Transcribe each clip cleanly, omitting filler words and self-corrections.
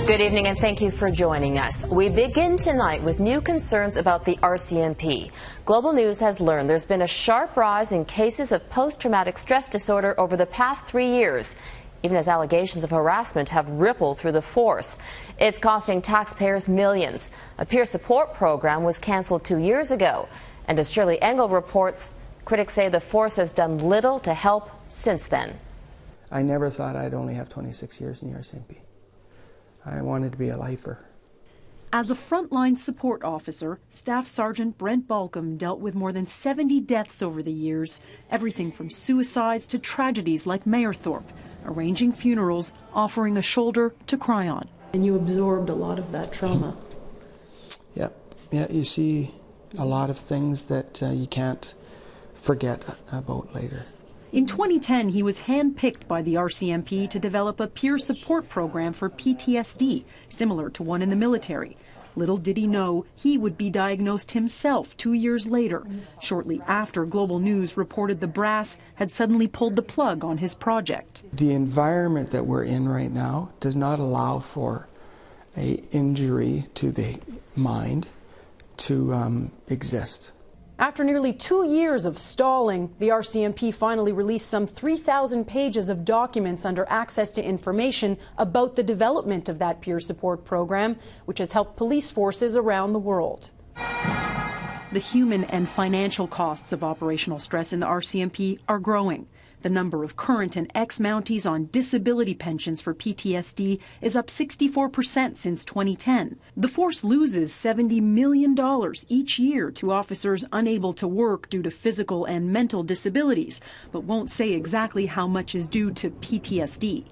Good evening and thank you for joining us. We begin tonight with new concerns about the RCMP. Global News has learned there's been a sharp rise in cases of post-traumatic stress disorder over the past 3 years, even as allegations of harassment have rippled through the force. It's costing taxpayers millions. A peer support program was canceled 2 years ago. And as Shirlee Engel reports, critics say the force has done little to help since then. I never thought I'd only have 26 years in the RCMP. I wanted to be a lifer. As a frontline support officer, Staff Sergeant Brent Balcom dealt with more than 70 deaths over the years, everything from suicides to tragedies like Mayerthorpe, arranging funerals, offering a shoulder to cry on. And you absorbed a lot of that trauma. Yeah, you see a lot of things that you can't forget about later. In 2010, he was handpicked by the RCMP to develop a peer support program for PTSD, similar to one in the military. Little did he know he would be diagnosed himself 2 years later, shortly after Global News reported the brass had suddenly pulled the plug on his project. The environment that we're in right now does not allow for an injury to the mind to exist. After nearly 2 years of stalling, the RCMP finally released some 3,000 pages of documents under access to information about the development of that peer support program, which has helped police forces around the world. The human and financial costs of operational stress in the RCMP are growing. The number of current and ex-mounties on disability pensions for PTSD is up 64% since 2010. The force loses $70 million each year to officers unable to work due to physical and mental disabilities, but won't say exactly how much is due to PTSD.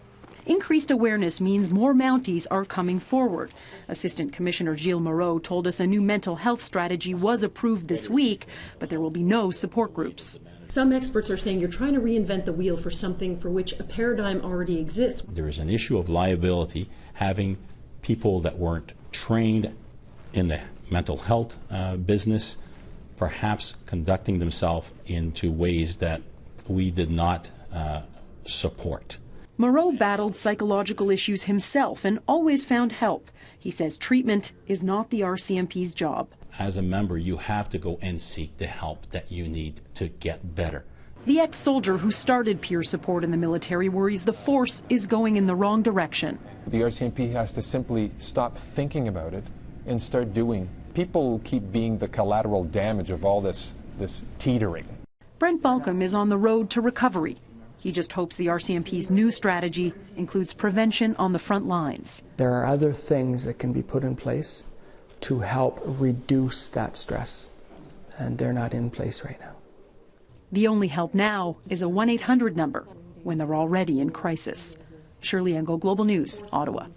Increased awareness means more Mounties are coming forward. Assistant Commissioner Gilles Moreau told us a new mental health strategy was approved this week, but there will be no support groups. Some experts are saying you're trying to reinvent the wheel for something for which a paradigm already exists. There is an issue of liability, having people that weren't trained in the mental health business, perhaps conducting themselves into ways that we did not support. Moreau battled psychological issues himself and always found help. He says treatment is not the RCMP's job. As a member, you have to go and seek the help that you need to get better. The ex-soldier who started peer support in the military worries the force is going in the wrong direction. The RCMP has to simply stop thinking about it and start doing. People keep being the collateral damage of all this teetering. Brent Balcom is on the road to recovery. He just hopes the RCMP's new strategy includes prevention on the front lines. There are other things that can be put in place to help reduce that stress, and they're not in place right now. The only help now is a 1-800 number when they're already in crisis. Shirlee Engel, Global News, Ottawa.